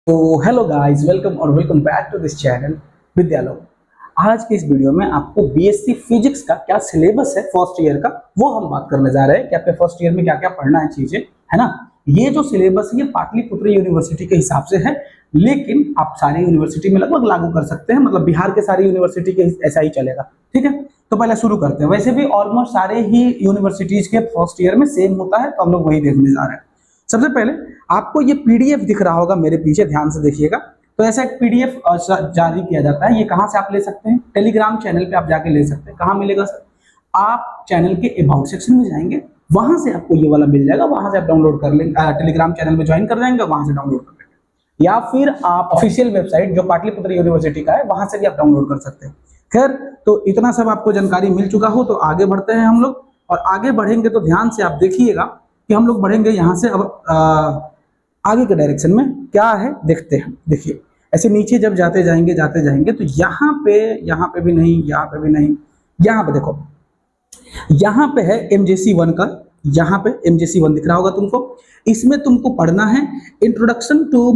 तो hello guys, welcome back to this channel Vidyalok. आज के इस वीडियो में आपको बीएससी फिजिक्स का क्या सिलेबस है फर्स्ट ईयर का वो हम बात करने जा रहे हैं कि आपके फर्स्ट ईयर में क्या क्या पढ़ना है चीजें, है ना। ये जो सिलेबस है ये पाटलिपुत्र यूनिवर्सिटी के हिसाब से है, लेकिन आप सारी यूनिवर्सिटी में लगभग लागू कर सकते हैं। मतलब बिहार के सारी यूनिवर्सिटी के ऐसा ही चलेगा, ठीक है। तो पहले शुरू करते हैं। वैसे भी ऑलमोस्ट सारे ही यूनिवर्सिटीज के फर्स्ट ईयर में सेम होता है, तो हम लोग वही देखने जा रहे हैं। सबसे पहले आपको ये पीडीएफ दिख रहा होगा मेरे पीछे, ध्यान से देखिएगा। तो ऐसा एक पीडीएफ जारी किया जाता है। ये कहां से आप ले सकते हैं? टेलीग्राम चैनल पे आप जाके ले सकते हैं। कहां मिलेगा सर? आप चैनल के अबाउट सेक्शन में जाएंगे, वहां से आपको ये वाला मिल जाएगा। वहां से आप डाउनलोड कर लेंगे, टेलीग्राम चैनल में ज्वाइन कर जाएंगे, वहां से डाउनलोड कर लेंगे। या फिर आप ऑफिशियल वेबसाइट जो पाटलिपुत्र यूनिवर्सिटी का है वहां से भी आप डाउनलोड कर सकते हैं। खैर, तो इतना सब आपको जानकारी मिल चुका हो तो आगे बढ़ते हैं हम लोग। और आगे बढ़ेंगे तो ध्यान से आप देखिएगा कि हम लोग बढ़ेंगे यहाँ से। अब आगे के डायरेक्शन में क्या है देखते हैं। देखिए, ऐसे नीचे जब जाते जाएंगे तो यहाँ पे भी नहीं, यहाँ पे भी नहीं, यहाँ पे देखो, यहाँ पे है एमजेसी 1 का। यहाँ पे एमजेसी 1 दिख रहा होगा तुमको। इसमें तुमको पढ़ना है introduction to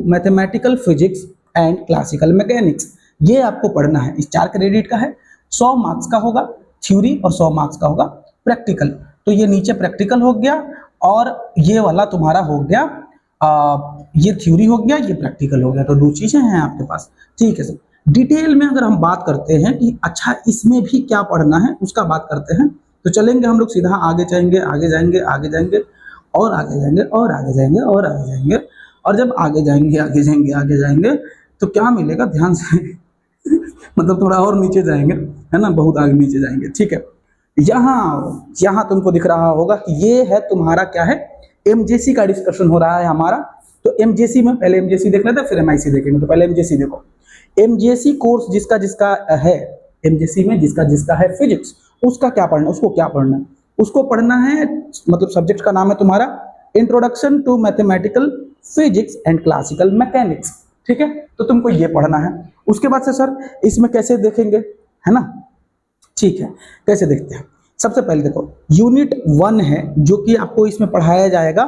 mathematical physics and classical mechanics. ये आपको पढ़ना है। इस 4 क्रेडिट का है, 100 मार्क्स का होगा थ्योरी और 100 मार्क्स का होगा प्रैक्टिकल। तो ये नीचे प्रैक्टिकल हो गया और ये वाला तुम्हारा हो गया, ये थ्योरी हो गया, ये प्रैक्टिकल हो गया। तो 2 चीजें हैं आपके पास, ठीक है सर। डिटेल में अगर हम बात करते हैं कि अच्छा इसमें भी क्या पढ़ना है उसका बात करते हैं, तो चलेंगे हम लोग सीधा आगे जाएंगे, आगे जाएंगे, आगे जाएंगे और आगे जाएंगे और आगे जाएंगे और आगे जाएंगे। और जब आगे जाएंगे आगे जाएंगे आगे जाएंगे तो क्या मिलेगा, ध्यान से मतलब थोड़ा और नीचे जाएंगे, है ना, बहुत आगे नीचे जाएंगे, ठीक है। यहाँ तुमको दिख रहा होगा कि ये है तुम्हारा क्या है, एमजेसी का डिस्कशन हो रहा है हमारा। तो एमजेसी में पहले एमजेसी देख लेते हैं, फिर एमआईसी देखेंगे। तो पहले एमजेसी देखो। एमजेसी कोर्स जिसका जिसका है, एमजेसी में जिसका जिसका है फिजिक्स, उसका क्या पढ़ना, उसको क्या पढ़ना है? उसको पढ़ना है, मतलब सब्जेक्ट का नाम है तुम्हारा introduction to mathematical physics and classical mechanics, ठीक है। तो तुमको ये पढ़ना है। उसके बाद से सर इसमें कैसे देखेंगे, है ना, ठीक है। कैसे देखते हैं? सबसे पहले देखो, यूनिट 1 है जो कि आपको इसमें पढ़ाया जाएगा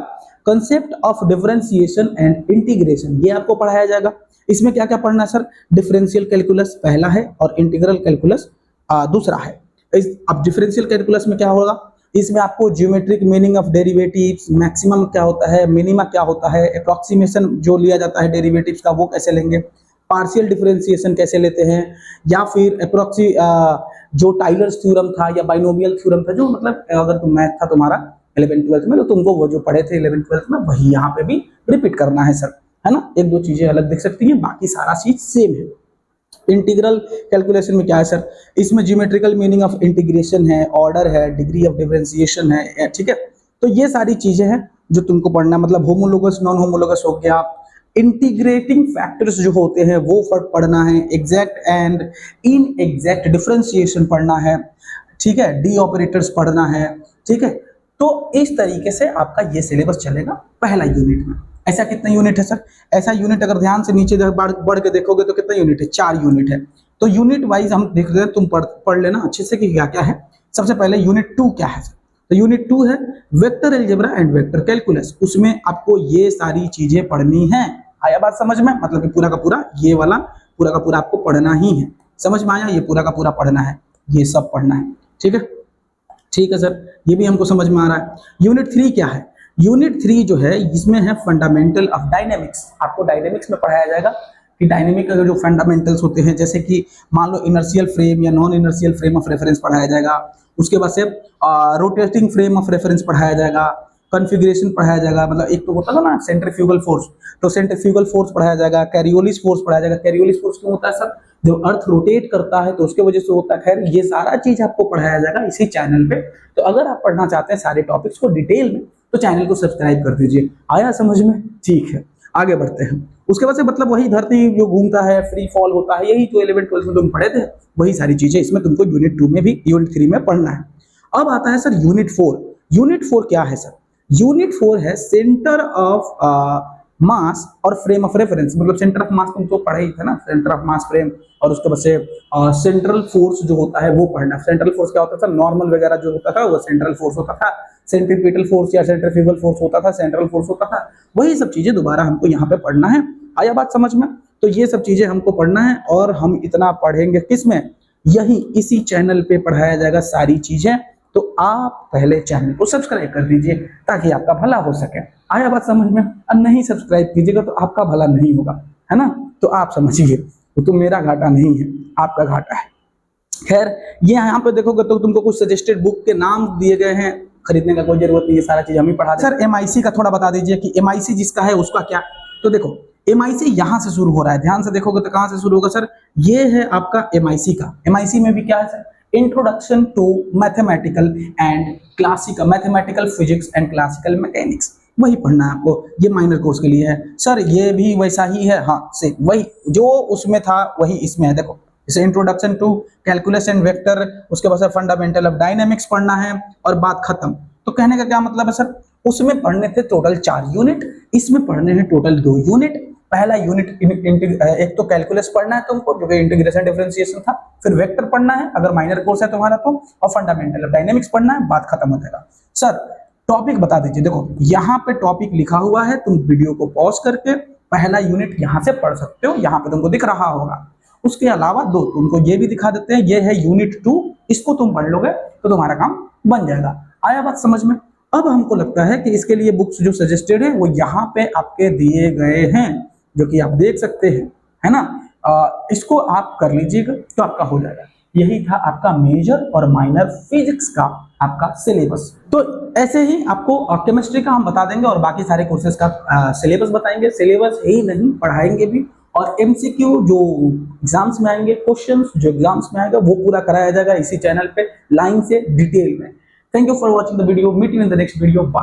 concept of differentiation and integration. ये आपको पढ़ाया जाएगा। इसमें क्या क्या पढ़ना है सर? डिफरेंशियल कैलकुलस पहला है और इंटीग्रल कैलकुलस दूसरा है। अब डिफरेंशियल कैलकुलस में क्या होगा? इसमें आपको geometric meaning of derivatives, maximum क्या होता है, मिनिमा क्या होता है, अप्रोक्सीमेशन जो लिया जाता है डेरिवेटिव्स का वो कैसे लेंगे, पार्शियल डिफरेंशिएशन कैसे लेते हैं, या फिर जो टाइलर्स थ्योरम था या बाइनोमियल थ्योरम था, जो मतलब अगर तुम मैथ था तुम्हारा 11th-12th में तो तुमको वो जो पढ़े थे 11th-12th में वही यहाँ पे भी रिपीट करना है सर, है ना। 1-2 चीजें अलग दिख सकती हैं, बाकी सारा चीज सेम है। इंटीग्रल कैलकुलेशन में क्या है सर? इसमें ज्योमेट्रिकल मीनिंग ऑफ इंटीग्रेशन है, ऑर्डर है, डिग्री ऑफ डिफरेंशिएशन है, ठीक है। तो ये सारी चीजें हैं जो तुमको पढ़ना, मतलब होमोलोगस नॉन होमोलोगस हो गया, इंटीग्रेटिंग फैक्टर्स जो होते हैं वो पढ़ना है, exact and in exact differentiation पढ़ना है, ठीक है, डी ऑपरेटर्स पढ़ना है, ठीक है। तो इस तरीके से आपका ये सिलेबस चलेगा पहला यूनिट में। ऐसा कितना यूनिट है सर? ऐसा यूनिट अगर ध्यान से नीचे बढ़ के देखोगे तो कितना यूनिट है? 4 यूनिट है। तो यूनिट वाइज हम देख रहे हैं, तुम पढ़ लेना अच्छे से कि क्या क्या है। सबसे पहले यूनिट 2 क्या है सर? तो यूनिट 2 है vector algebra and vector calculus. उसमें आपको ये सारी चीजें पढ़नी है। आया बात समझ में? मतलब कि पूरा का पूरा ये वाला पूरा का पूरा आपको पढ़ना ही है। समझ में आया? ये पूरा का पूरा पढ़ना है, ये सब पढ़ना है, ठीक है। ठीक है सर, ये भी हमको समझ में आ रहा है। यूनिट 3 क्या है? यूनिट 3 जो है इसमें है फंडामेंटल ऑफ डायनेमिक्स। आपको डायनेमिक्स में पढ़ाया जाएगा कि डायनेमिक का जो फंडामेंटल्स होते हैं, जैसे कि मान लो इनर्शियल फ्रेम या non inertial frame of reference पढ़ाया जाएगा। उसके बाद से रोटेटिंग फ्रेम ऑफ रेफरेंस पढ़ाया जाएगा, कॉन्फ़िगरेशन पढ़ाया जाएगा। मतलब एक तो होता है ना सेंट्रीफ्यूगल फोर्स, तो सेंट्रीफ्यूगल फोर्स पढ़ाया जाएगा, कैरियोलिस फोर्स पढ़ाया जाएगा। कैरियोलिस फोर्स क्यों होता है सर? जब अर्थ रोटेट करता है तो उसके वजह से होता है। खैर, ये सारा चीज आपको पढ़ाया जाएगा इसी चैनल पे। तो अगर आप पढ़ना चाहते हैं सारे टॉपिक्स को डिटेल में तो चैनल को सब्सक्राइब कर दीजिए। आया समझ में? ठीक है, आगे बढ़ते हैं। उसके बाद से मतलब वही धरती जो घूमता है, फ्री फॉल होता है, यही जो 11th-12th में तुम पढ़े थे वही सारी चीजें इसमें तुमको यूनिट 2 में भी, यूनिट 3 में पढ़ना है। अब आता है सर यूनिट 4। यूनिट 4 क्या है सर? यूनिट 4 है सेंटर ऑफ मास और फ्रेम ऑफ रेफरेंस। मतलब सेंटर ऑफ मास तुम तो पढ़ा ही था ना, सेंटर ऑफ मास फ्रेम, और उसके बाद से सेंट्रल फोर्स जो होता है वो पढ़ना। सेंट्रल फोर्स क्या होता था? नॉर्मल वगैरह जो होता था वो सेंट्रल फोर्स होता था। सेंट्रीपिटल फोर्स या सेंट्रीफ्यूगल फोर्स होता था, सेंट्रल फोर्स होता था, वही सब चीजें दोबारा हमको यहाँ पे पढ़ना है। आया बात समझ में? तो ये सब चीजें हमको पढ़ना है और हम इतना पढ़ेंगे किसमें, यही इसी चैनल पे पढ़ाया जाएगा सारी चीजें। तो आप पहले चैनल को सब्सक्राइब कर दीजिए ताकि आपका भला हो सके। आया बात समझ में? और नहीं सब्सक्राइब कीजिएगा तो आपका भला नहीं होगा, है ना? तो आप समझिए, तो मेरा घाटा नहीं है, आपका घाटा है। खैर, ये यहाँ पे देखोगे तो तुमको कुछ सजेस्टेड बुक के नाम दिए गए हैं, खरीदने का कोई जरूरत नहीं है, सारा चीज हम ही पढ़ा दें। सर MIC का थोड़ा बता दीजिए कि MIC जिसका है उसका क्या। तो देखो MIC यहाँ से शुरू हो रहा है, ध्यान से देखोगे तो कहाँ से शुरू होगा सर, ये है आपका MIC का। MIC में भी क्या है sir, introduction to mathematical and classical, mathematical physics and classical mechanics, वही पढ़ना है आपको। ये माइनर कोर्स के लिए है सर, ये भी वैसा ही है, हाँ से वही जो उसमें था वही इसमें है। देखो जैसे introduction to calculus and vector, उसके बाद फंडामेंटल ऑफ डायनेमिक्स पढ़ना है और बात खत्म। तो कहने का क्या मतलब है सर, उसमें पढ़ने थे टोटल 4 यूनिट, इसमें पढ़ने हैं टोटल 2 यूनिट। पहला यूनिट एक तो कैलकुलस पढ़ना है तुमको, जो कि इंटीग्रेशन डिफरेंशिएशन था, फिर वेक्टर पढ़ना है अगर माइनर कोर्स है तुम्हारा तो, और फंडामेंटल ऑफ डायनेमिक्स पढ़ना है, बात खत्म हो जाएगा। सर टॉपिक बता दीजिए। देखो यहाँ पे टॉपिक लिखा हुआ है, तुम वीडियो को पॉज करके पहला यूनिट यहाँ से पढ़ सकते हो, यहाँ पे तुमको दिख रहा होगा। उसके अलावा दो तुमको ये भी दिखा देते हैं, ये है यूनिट 2, इसको तुम पढ़ लोगे तो तुम्हारा काम बन जाएगा। आया बात समझ में? अब हमको लगता है कि इसके लिए बुक्स जो सजेस्टेड है वो यहाँ पे आपके दिए गए हैं, जो कि आप देख सकते हैं, है ना? इसको आप कर लीजिएगा तो आपका हो जाएगा। यही था आपका मेजर और माइनर फिजिक्स का आपका सिलेबस। तो ऐसे ही आपको केमिस्ट्री का हम बता देंगे और बाकी सारे कोर्सेज का सिलेबस बताएंगे। सिलेबस ही नहीं, पढ़ाएंगे भी, और MCQ जो एग्जाम्स में आएंगे, क्वेश्चंस जो एग्जाम्स में आएगा वो पूरा कराया जाएगा इसी चैनल पे लाइन से डिटेल में। Thank you for watching the video, meet in the next video, bye.